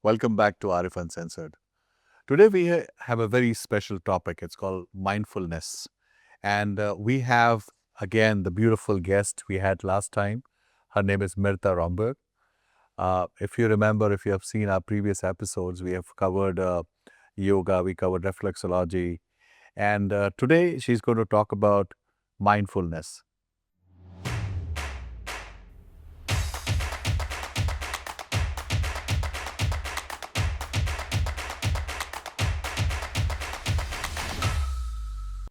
Welcome back to RF Uncensored. Today we have a very special topic. It's called mindfulness. And we have, again, the beautiful guest we had last time. Her name is Mirta Romberg. If you remember, if you have seen our previous episodes, we have covered yoga, we covered reflexology. And today she's going to talk about mindfulness.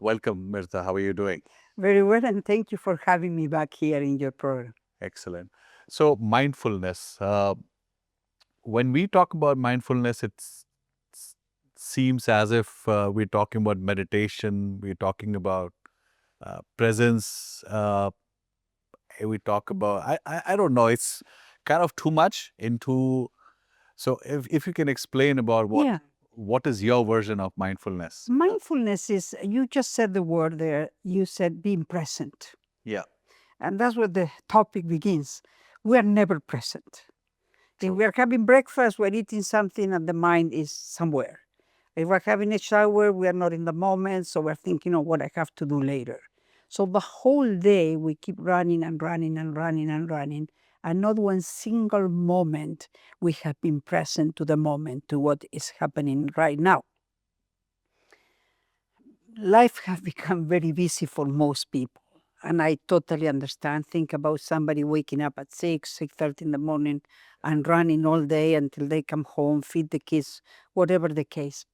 Welcome, Mirta. How are you doing? Very well, and thank you for having me back here in your program. Excellent. So, mindfulness. When we talk about mindfulness, it seems as if we're talking about meditation, we're talking about presence, we talk about, I don't know, it's kind of too much into. So, if you can explain about Yeah, what is your version of mindfulness? mindfulness is, you just said the word there, you said being present. Yeah. And that's where the topic begins. We are never present. If True. we are having breakfast, we're eating something, and the mind is somewhere. If we're having a shower, we are not in the moment, so we're thinking of what I have to do later. So the whole day, we keep running and running and running and running, and not one single moment we have been present to the moment, to what is happening right now. Life has become very busy for most people, and I totally understand. Think about somebody waking up at 6:30 in the morning and running all day until they come home, feed the kids, whatever the case.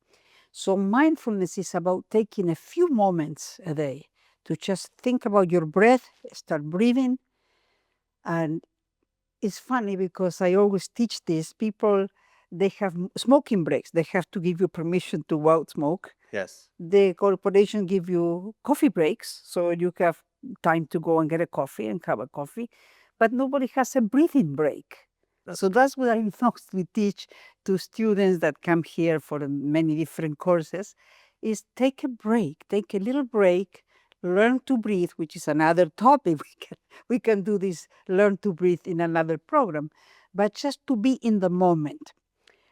So mindfulness is about taking a few moments a day to just think about your breath, start breathing. And it's funny because I always teach this. People, they have smoking breaks. They have to give you permission to go out smoke. Yes. The corporation give you coffee breaks, so you have time to go and get a coffee and have a coffee. But nobody has a breathing break. So that's what I mostly teach to students that come here for many different courses, is take a break, take a little break, learn to breathe, which is another topic. We can do this, learn to breathe in another program, but just to be in the moment.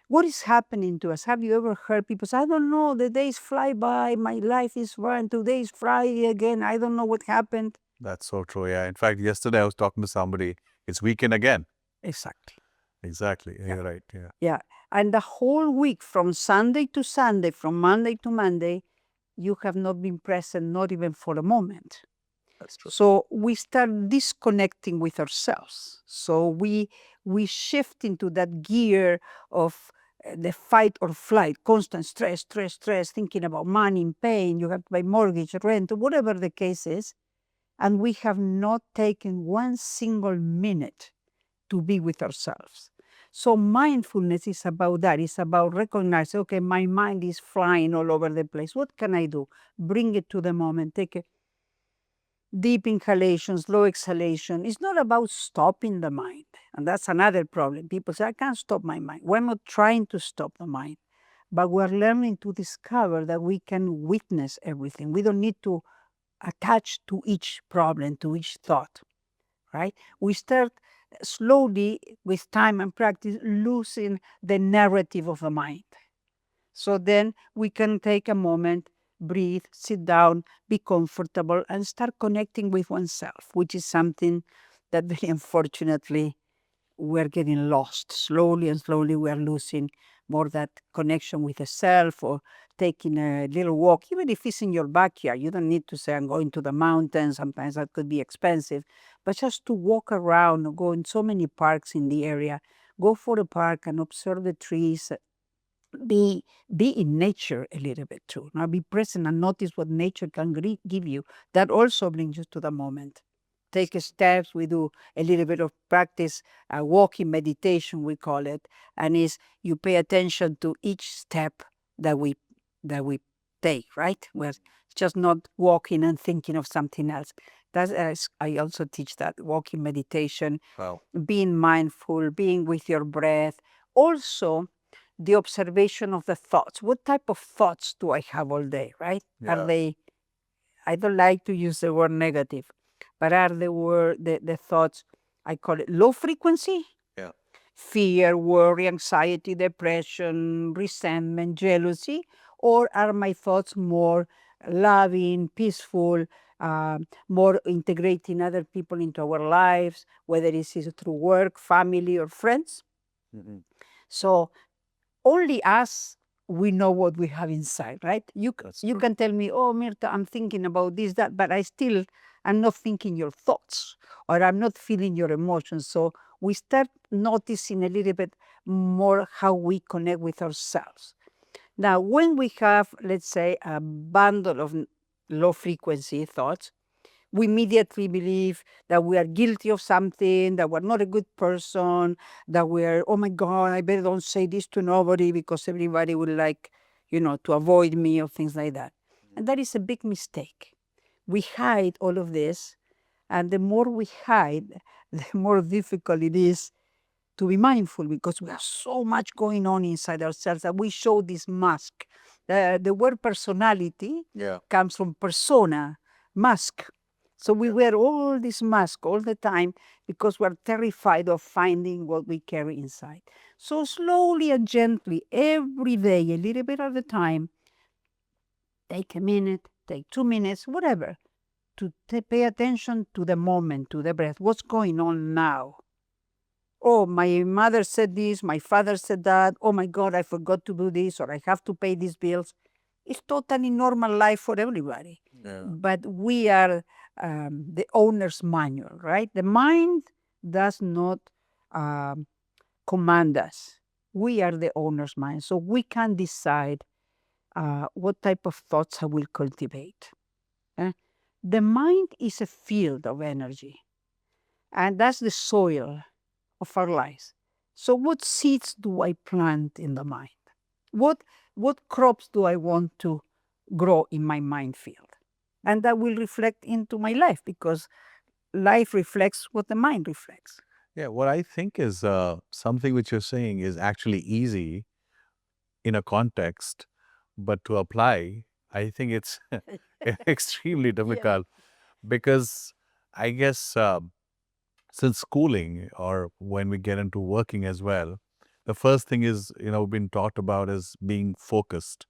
What is happening to us? Have you ever heard people say, I don't know, the days fly by, my life is run, today is Friday again, I don't know what happened. That's so true. Yeah. In fact, yesterday I was talking to somebody. It's weekend again. Exactly. Exactly. You're right. Yeah. Yeah. And the whole week, from Sunday to Sunday, from Monday to Monday, you have not been present, not even for a moment. That's true. So we start disconnecting with ourselves. So we shift into that gear of the fight or flight, constant stress, stress, stress, thinking about money, pain, you have to pay mortgage, rent, whatever the case is. And we have not taken one single minute to be with ourselves. So mindfulness is about that. It's about recognizing, okay, my mind is flying all over the place. What can I do? Bring it to the moment. Take a deep inhalation, slow exhalation. It's not about stopping the mind. And that's another problem. People say, I can't stop my mind. We're not trying to stop the mind, but we're learning to discover that we can witness everything. We don't need to attach to each problem, to each thought, right? We start slowly, with time and practice, losing the narrative of the mind. So then we can take a moment, breathe, sit down, be comfortable, and start connecting with oneself, which is something that very unfortunately we're getting lost. Slowly and slowly we are losing more that connection with the self, or taking a little walk, even if it's in your backyard. You don't need to say, I'm going to the mountains. Sometimes that could be expensive, but just to walk around, or go in so many parks in the area, go for a park and observe the trees, be in nature a little bit too. Now be present and notice what nature can give you. That also brings you to the moment. Take steps. We do a little bit of practice, walking meditation, we call it, and is you pay attention to each step that we take. Right, we're just not walking and thinking of something else. That's I also teach that walking meditation. Wow. Being mindful, being with your breath. Also, the observation of the thoughts. What type of thoughts do I have all day, right? Yeah. Are they, I don't like to use the word negative, but are the thoughts, I call it low frequency? Yeah. fear, worry, anxiety, depression, resentment, jealousy? Or are my thoughts more loving, peaceful, more integrating other people into our lives, whether it's through work, family, or friends? Mhm. So only us, we know what we have inside, right? That's You true. can tell me, oh, Mirta, I'm thinking about this, that, but I'm not thinking your thoughts, or I'm not feeling your emotions. So we start noticing a little bit more how we connect with ourselves. Now, when we have, let's say, a bundle of low frequency thoughts, we immediately believe that we are guilty of something, that we're not a good person, that we're, oh my God, I better don't say this to nobody because everybody will like, to avoid me or things like that. And that is a big mistake. We hide all of this, and the more we hide, the more difficult it is to be mindful because we have so much going on inside ourselves that we show this mask. The word personality Yeah. comes from persona, mask. So we Yeah. wear all this mask all the time because we're terrified of finding what we carry inside. So slowly and gently, every day, a little bit at a time, take a minute, take 2 minutes, whatever, to pay attention to the moment, to the breath. What's going on now? Oh, my mother said this, my father said that. Oh my God, I forgot to do this, or I have to pay these bills. It's totally normal life for everybody. Yeah. But we are the owner's manual, right? The mind does not um, command us. We are the owner's mind. So we can decide what type of thoughts I will cultivate. eh? The mind is a field of energy, and that's the soil of our lives. So what seeds do I plant in the mind? What what crops do I want to grow in my mind field? And that will reflect into my life because life reflects what the mind reflects. Yeah. What I think is something which you're saying is actually easy in a context, but to apply, I think it's extremely Yeah. difficult because I guess since schooling or when we get into working as well, the first thing is, been taught about is being focused.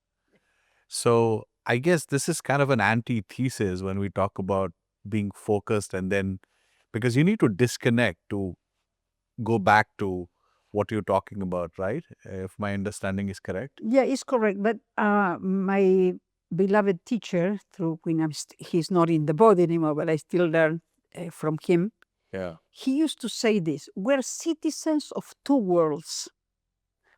So I guess this is kind of an antithesis when we talk about being focused and then because you need to disconnect to go back to what you're talking about, right? If my understanding is correct. Yeah, it's correct. But my beloved teacher, through when he's not in the body anymore, but I still learn from him. Yeah. He used to say this: we're citizens of two worlds.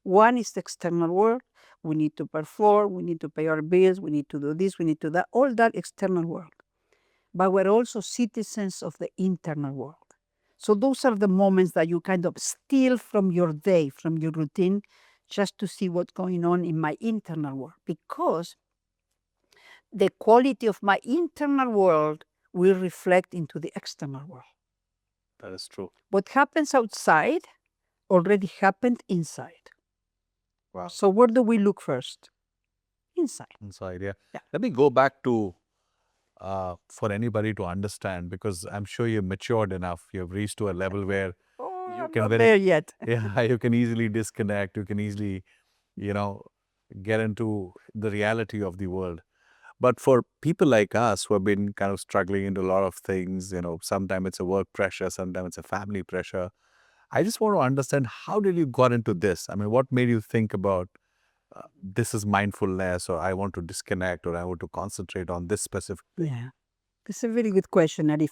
One is the external world. We need to perform, we need to pay our bills, we need to do this, we need to do that, all that external world. But we're also citizens of the internal world. So those are the moments that you kind of steal from your day, from your routine, just to see what's going on in my internal world. Because the quality of my internal world will reflect into the external world. That is true. What happens outside already happened inside. Wow. So where do we look first? Inside. Inside, yeah. Yeah. Let me go back to for anybody to understand because I'm sure you're matured enough. You've reached to a level where Oh, you I'm can not very there yet. yeah, you can easily disconnect. You can easily, you know, get into the reality of the world. But for people like us who have been kind of struggling into a lot of things, sometimes it's a work pressure, sometimes it's a family pressure. I just want to understand how did you got into this? I mean, what made you think about this is mindfulness, or I want to disconnect, or I want to concentrate on this specific thing? Yeah, it's a very good question, Arif.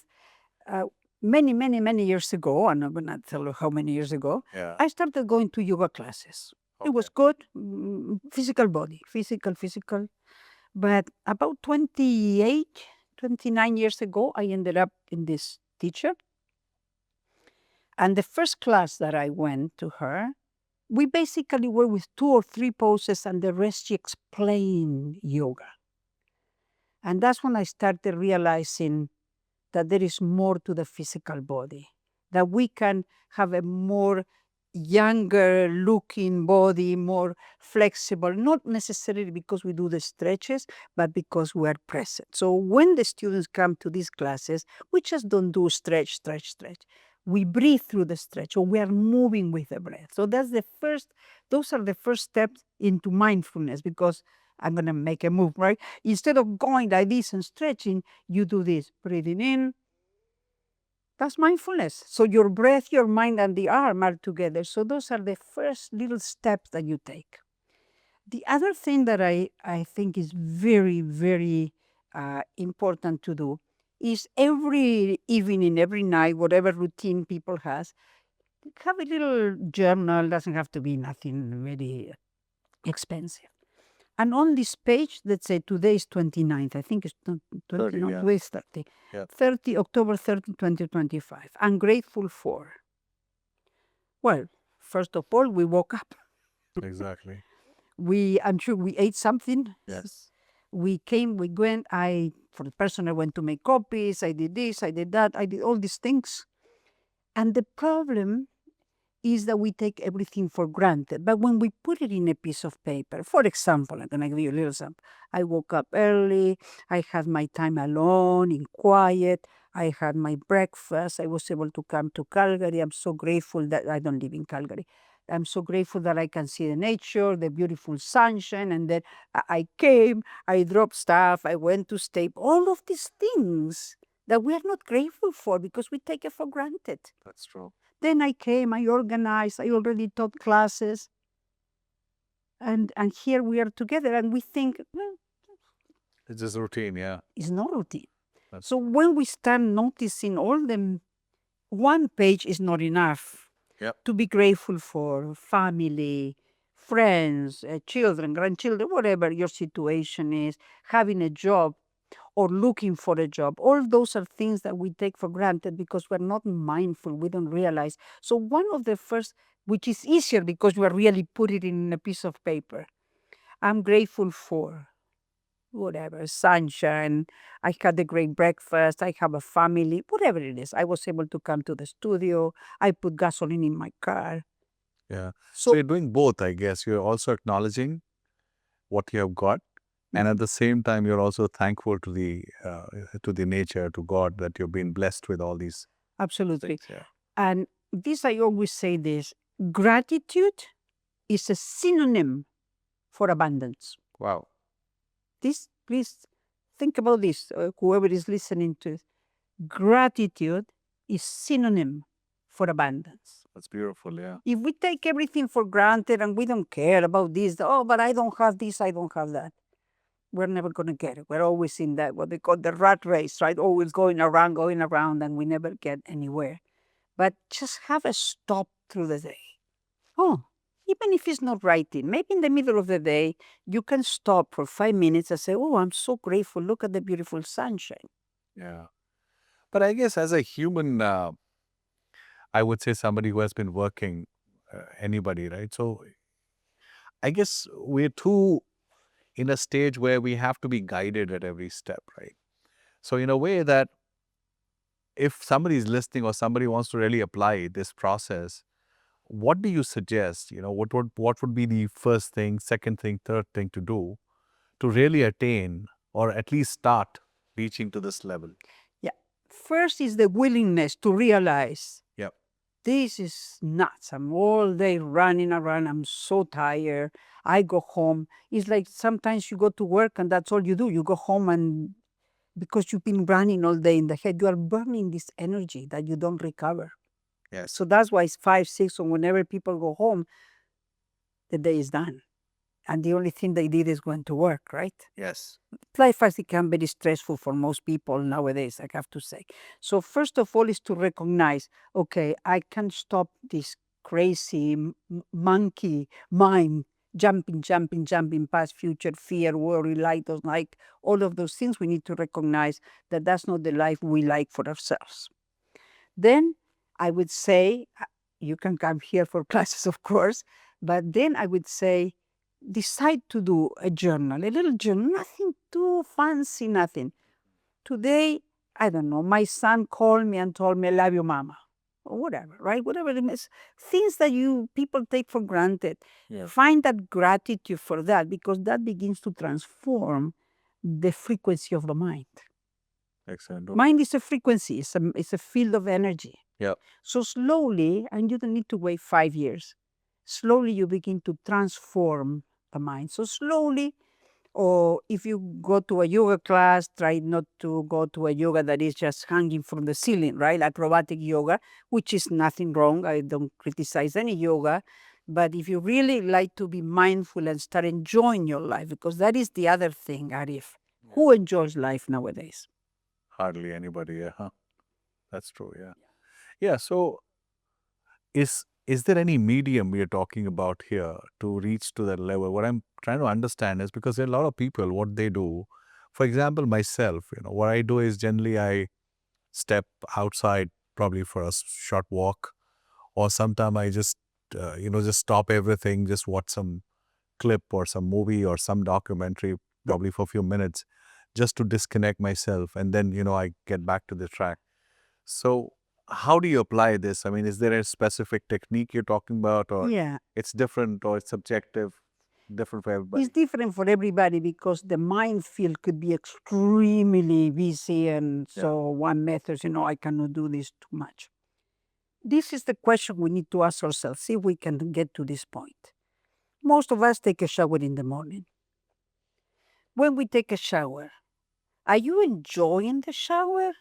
Uh, many, many, many years ago, and I will not tell you how many years ago, Yeah. I started going to yoga classes. It Okay. was good, physical body, physical. But about 28, 29 years ago, I ended up in this teacher. And the first class that I went to her, we basically were with 2 or 3 poses, and the rest she explained yoga. And that's when I started realizing that there is more to the physical body, that we can have a more younger looking body, more flexible, not necessarily because we do the stretches, but because we are present. So when the students come to these classes, we just don't do stretch, stretch, stretch. we breathe through the stretch, or we are moving with the breath. So those are the first steps into mindfulness, because I'm going to make a move, right? Instead of going like this and stretching, you do this, breathing in. That's mindfulness. So your breath, your mind, and the arm are together. So those are the first little steps that you take. The other thing that I think is very, very important to do is every evening, every night, whatever routine people has, have a little journal. Doesn't have to be nothing very expensive. And on this page, let's say today is 29th. I think it's 20, no, yeah. today is 30. Yeah. 30, October 30, 2025. I'm grateful for. Well, first of all, we woke up. Exactly. I'm sure we ate something. Yes. We came, we went. For the person, I went to make copies. I did this, I did that. I did all these things. And the problem is that we take everything for granted. But when we put it in a piece of paper, for example, I'm going to give you a little example. I woke up early. I had my time alone, in quiet. I had my breakfast. I was able to come to Calgary. I'm so grateful that I don't live in Calgary. I'm so grateful that I can see the nature, the beautiful sunshine. And then I came, I dropped stuff, I went to stay. All of these things that we are not grateful for because we take it for granted. That's true. Then I came, I organized, I already taught classes. And here we are together, and we think, well, It's just routine, yeah. it's not routine. That's So when we start noticing all them, one page is not enough. Yep. To be grateful for family, friends, children, grandchildren, whatever your situation is, having a job or looking for a job. All those are things that we take for granted because we're not mindful, we don't realize. So one of the first, which is easier because we are really put it in a piece of paper. I'm grateful for whatever, sunshine. I had a great breakfast. I have a family, whatever it is. I was able to come to the studio. I put gasoline in my car. Yeah. So you're doing both, I guess. You're also acknowledging what you have got, and at the same time, you're also thankful to the nature, to God, that you've been blessed with all these Absolutely. things. Yeah. And this, I always say this, gratitude is a synonym for abundance. Wow. This, please think about this, whoever is listening to it. Gratitude is synonym for abundance. That's beautiful. Yeah. If we take everything for granted and we don't care about this, oh, but I don't have this, I don't have that, we're never going to get it. We're always in that, what they call the rat race, right? Always going around, and we never get anywhere. But just have a stop through the day. Oh, even if it's not writing, maybe in the middle of the day, you can stop for 5 minutes and say, oh, I'm so grateful. Look at the beautiful sunshine. Yeah. But I guess as a human, I would say somebody who has been working, anybody, right? So I guess we're too in a stage where we have to be guided at every step, right? So in a way that if somebody is listening or somebody wants to really apply this process, what do you suggest? What would be the first thing, second thing, third thing to do to really attain or at least start reaching to this level? Yeah. First is the willingness to realize, Yep. this is nuts. I'm all day running around. I'm so tired. I go home. It's like sometimes you go to work and that's all you do. You go home, and because you've been running all day in the head, you are burning this energy that you don't recover. Yes. So that's why it's 5, 6, or whenever people go home, the day is done. And the only thing they did is going to work, right? Yes. Life has become very stressful for most people nowadays, I have to say. So first of all is to recognize, okay, I can stop this crazy monkey mind, jumping past future, fear, worry, like those, like all of those things. We need to recognize that that's not the life we like for ourselves. Then I would say, you can come here for classes, of course, but then I would say, decide to do a journal, a little journal, nothing too fancy, nothing. Today, I don't know, my son called me and told me, I love you, mama, or whatever, right? Whatever it is, things that people take for granted. Yeah. Find that gratitude for that, because that begins to transform the frequency of the mind. Excellent. Mind is a frequency, it's a field of energy. Yeah. So slowly, and you don't need to wait 5 years, slowly you begin to transform the mind. So slowly, or if you go to a yoga class, try not to go to a yoga that is just hanging from the ceiling, right? Acrobatic yoga, which is nothing wrong. I don't criticize any yoga. But if you really like to be mindful and start enjoying your life, because that is the other thing, Arif. Who enjoys life nowadays? Hardly anybody. Yeah. Huh? That's true. Yeah. Yeah. So is there any medium we are talking about here to reach to that level? What I'm trying to understand is because there are a lot of people, what they do. For example, myself, what I do is generally I step outside probably for a short walk, or sometime I just just stop everything, just watch some clip or some movie or some documentary probably for a few minutes just to disconnect myself, and then I get back to the track. So how do you apply this? I mean, is there a specific technique you're talking about, or Yeah, it's different, or it's subjective, different for it's everybody? different for everybody because the mind field could be extremely busy. And Yeah. so one method, I cannot do this too much. This is the question we need to ask ourselves, see if we can get to this point. Most of us take a shower in the morning. When we take a shower, are you enjoying the shower?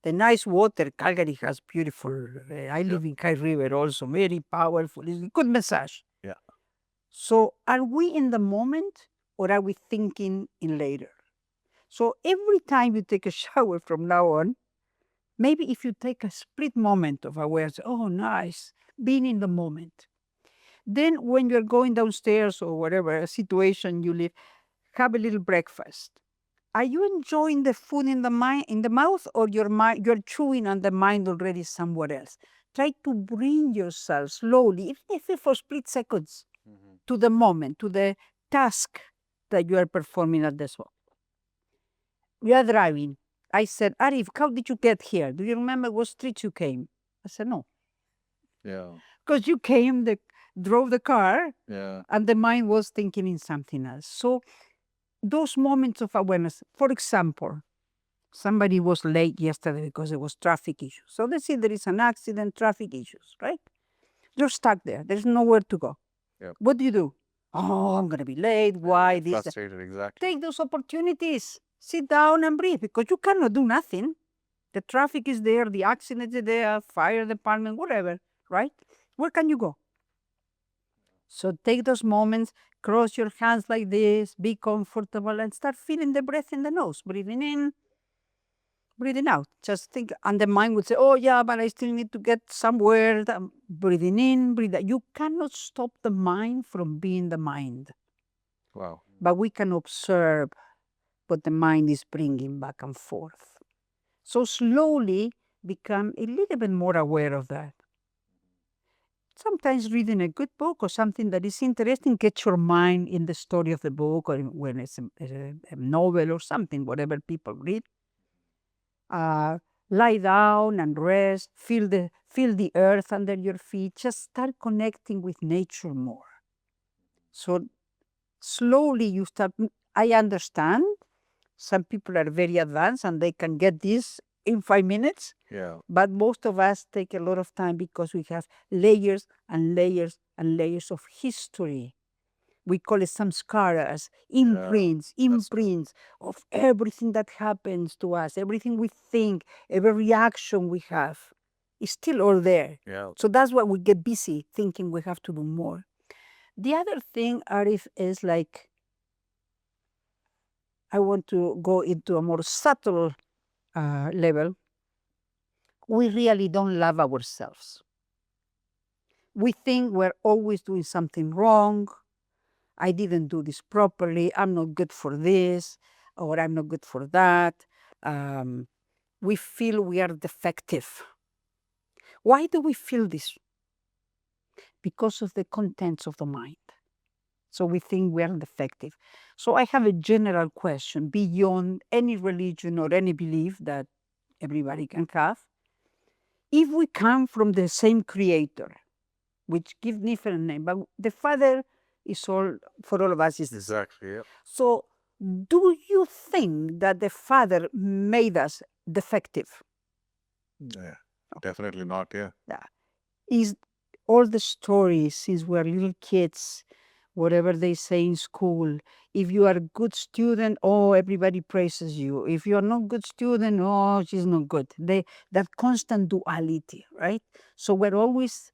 The nice water, Calgary has beautiful. I live in Kai River also, very powerful. It's a good massage. Yeah. So, are we in the moment or are we thinking in later? So, every time you take a shower from now on, maybe if you take a split moment of awareness, oh, nice, being in the moment. Then, when you're going downstairs or whatever situation you live, have a little breakfast. Are you enjoying the food in the mind, in the mouth, or your mind you're chewing and the mind already somewhere else? Try to bring yourself slowly, even if it's for split seconds, to the moment, to the task that you are performing at this moment. You are driving. I said, Arif, how did you get here? Do you remember what street you came? I said, no. Yeah. Because you came, drove the car, Yeah. and the mind was thinking in something else. So those moments of awareness, for example, somebody was late yesterday because there was traffic issues. So let's say there is an accident, traffic issues, right? You're stuck there. There's nowhere to go. Yep. What do you do? Oh, I'm going to be late. Why this? Frustrated, exactly. Take those opportunities. Sit down and breathe because you cannot do nothing. The traffic is there, the accident is there, fire department, whatever, right? Where can you go? So take those moments, cross your hands like this, be comfortable, and start feeling the breath in the nose, breathing in, breathing out. Just think, and the mind would say, oh, yeah, but I still need to get somewhere. Breathing in, breathe out. You cannot stop the mind from being the mind, Wow. but we can observe what the mind is bringing back and forth. So slowly become a little bit more aware of that. Sometimes reading a good book or something that is interesting gets your mind in the story of the book, or when it's a novel or something, whatever people read. Lie down and rest, feel the earth under your feet, just start connecting with nature more. So slowly you start, I understand some people are very advanced and they can get this in 5 minutes. Yeah. But most of us take a lot of time because we have layers and layers and layers of history. We call it samskaras, imprints of everything that happens to us, everything we think, every reaction we have is still all there. Yeah. So that's why we get busy thinking we have to do more. The other thing, Arif, is like, I want to go into a more subtle level. We really don't love ourselves. We think we're always doing something wrong. I didn't do this properly. I'm not good for this, or I'm not good for that. We feel we are defective. Why do we feel this? Because of the contents of the mind. So we think we are defective. So I have a general question beyond any religion or any belief that everybody can have. If we come from the same creator, which give different name, but the Father is all, for all of us is the same. Exactly. Yeah. So do you think that the Father made us defective? Yeah. Definitely not. Yeah. Yeah. Is all the stories since we're little kids, whatever they say in school. If you are a good student, oh, everybody praises you. If you're not good student, oh, she's not good. That constant duality, right? So we're always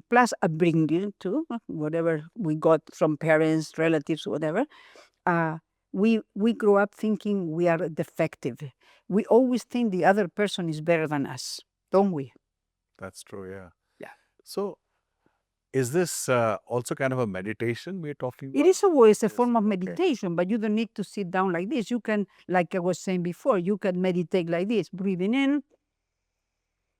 plus upbringing too, whatever we got from parents, relatives, whatever. Uh, we grow up thinking we are defective. We always think the other person is better than us, don't we? That's true. Yeah. Yeah. So, is this also kind of a meditation we're talking It about? is a way, it's a Yes. form of Okay. meditation, but you don't need to sit down like this. You can, like I was saying before, you can meditate like this, breathing in,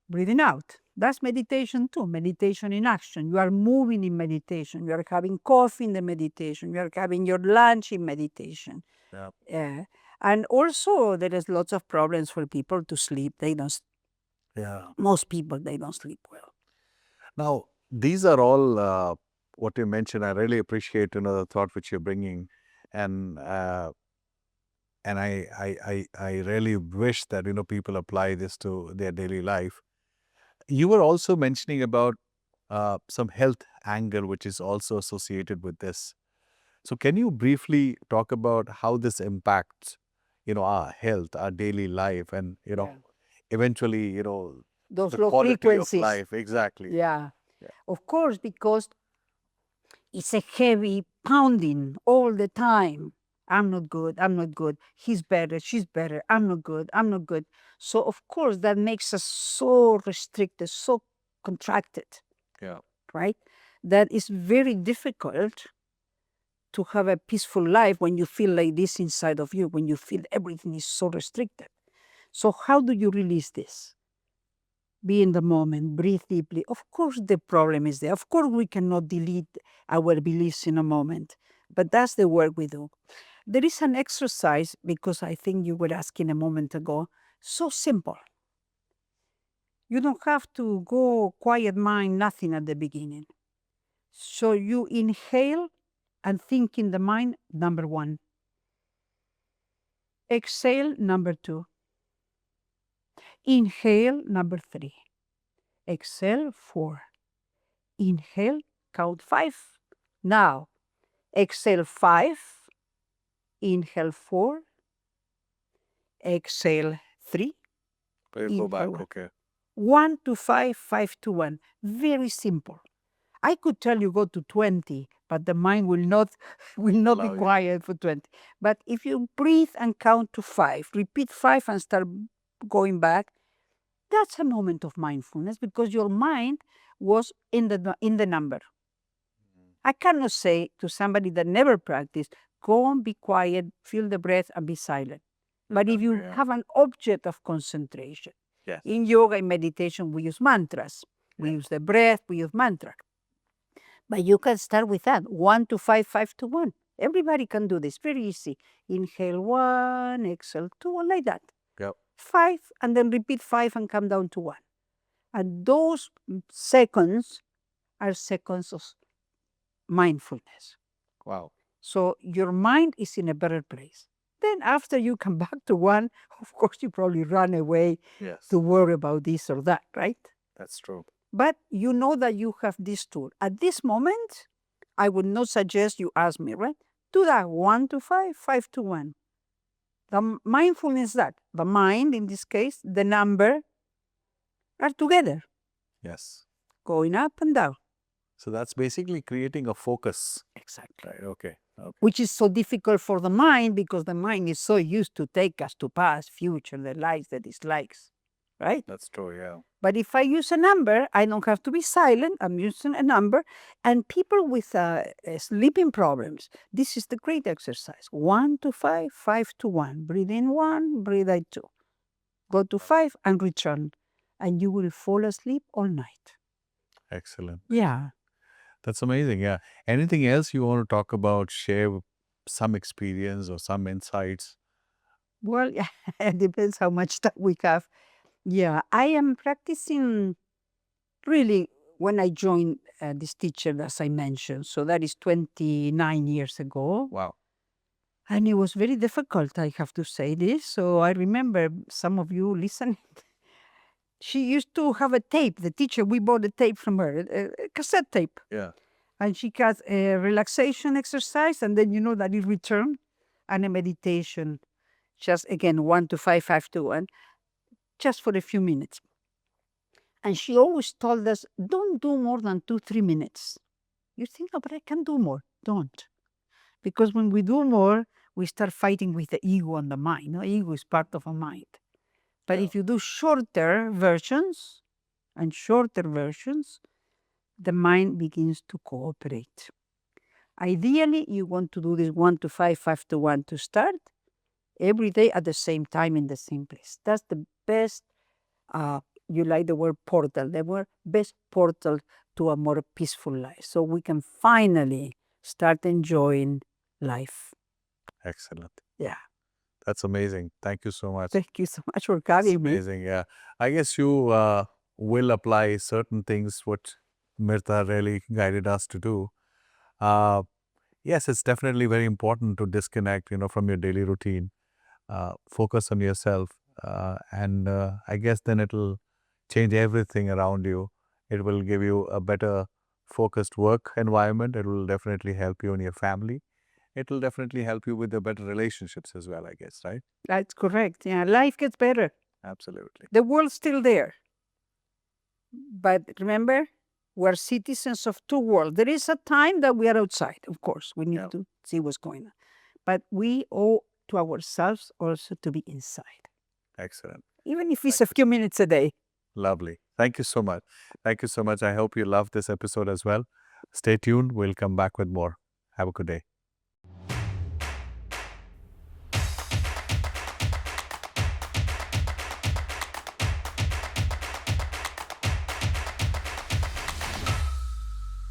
breathing out. That's meditation too, meditation in action. You are moving in meditation. You are having coffee in the meditation. You are having your lunch in meditation. Yeah. And also, there is lots of problems for people to sleep. They don't, Yeah. most people, they don't sleep well. Now, these are all what you mentioned. I really appreciate the thought which you're bringing, and I really wish that people apply this to their daily life. You were also mentioning about some health angle which is also associated with this. So, can you briefly talk about how this impacts our health, our daily life, and Yeah. eventually Those the low quality of frequencies. life? Exactly. Yeah. Yeah. Of course, because it's a heavy pounding all the time. I'm not good. I'm not good. He's better. She's better. I'm not good. I'm not good. So, of course, that makes us so restricted, so contracted, Yeah. right? That is very difficult to have a peaceful life when you feel like this inside of you, when you feel everything is so restricted. So, how do you release this? Be in the moment, breathe deeply. Of course, the problem is there. Of course, we cannot delete our beliefs in a moment, but that's the work we do. There is an exercise, because I think you were asking a moment ago, so simple. You don't have to go quiet mind, nothing at the beginning. So you inhale and think in the mind, number one. Exhale, number two. Inhale, number three. Exhale, four. Inhale, count five. Now, exhale 5, inhale 4, exhale 3, We'll go inhale back. 1. Okay. 1 to 5, 5 to 1. Very simple. I could tell you go to 20, but the mind will not be Allow you. quiet for 20. But if you breathe and count to 5, repeat 5 and start going back, that's a moment of mindfulness because your mind was in the number. I cannot say to somebody that never practiced, go and be quiet, feel the breath, and be silent. But if you Yeah. have an object of concentration, Yes. in yoga and meditation, we use mantras. We use the breath, we use mantra. But you can start with that 1 to 5, 5 to 1. Everybody can do this, very easy. Inhale 1, exhale 2, like that. Yep. 5, and then repeat 5 and come down to 1. And those seconds are seconds of mindfulness. Wow. So your mind is in a better place. Then after you come back to 1, of course you probably run away Yes. to worry about this or that, right? That's true. But you know that you have this tool. At this moment, I would not suggest you ask me, right? Do that 1 to 5, 5 to 1. The mindfulness that the mind, in this case, the number are together, Yes. going up and down. So that's basically creating a focus. Exactly. Right. Okay. Okay. Which is so difficult for the mind because the mind is so used to take us to past, future, the likes, the dislikes, right? That's true. Yeah. But if I use a number, I don't have to be silent. I'm using a number. And people with sleeping problems, this is the great exercise. 1 to 5, 5 to 1. Breathe in 1, breathe out 2. Go to 5 and return. And you will fall asleep all night. Excellent. Yeah. That's amazing. Yeah. Anything else you want to talk about? Share some experience or some insights? Well, it depends how much time we have. Yeah, I am practicing really when I joined this teacher, as I mentioned. So that is 29 years ago. Wow. And it was very difficult, I have to say this. So I remember some of you listening. She used to have a tape. The teacher, we bought a tape from her, a cassette tape. Yeah. And she got a relaxation exercise, and then that it returned, and a meditation, just again 1 to 5, 5 to 1, just for a few minutes. And she always told us, don't do more than 2, 3 minutes. You think, no, but I can do more. Don't. Because when we do more, we start fighting with the ego and the mind. No, ego is part of a mind. But Yeah. if you do shorter versions, the mind begins to cooperate. Ideally, you want to do this 1 to 5, 5 to 1 to start every day at the same time in the same place. That's the best. You like the word portal, the best portal to a more peaceful life. So we can finally start enjoying life. Excellent. Yeah. That's amazing. Thank you so much. Thank you so much for That's having me. amazing. Yeah. I guess you will apply certain things what Mirta really guided us to do. Yes, it's definitely very important to disconnect, from your daily routine. Focus on yourself, and I guess then it'll change everything around you. It will give you a better focused work environment. It will definitely help you and your family. It will definitely help you with the better relationships as well, I guess, right? That's correct. Yeah, life gets better. Absolutely. The world's still there. But remember, we're citizens of two worlds. There is a time that we are outside, of course. We need Yeah. to see what's going on. But we owe to ourselves also to be inside, Excellent. even if it's Thank a few minutes a day. Lovely. Thank you so much. Thank you so much. I hope you loved this episode as well. Stay tuned. We'll come back with more. Have a good day.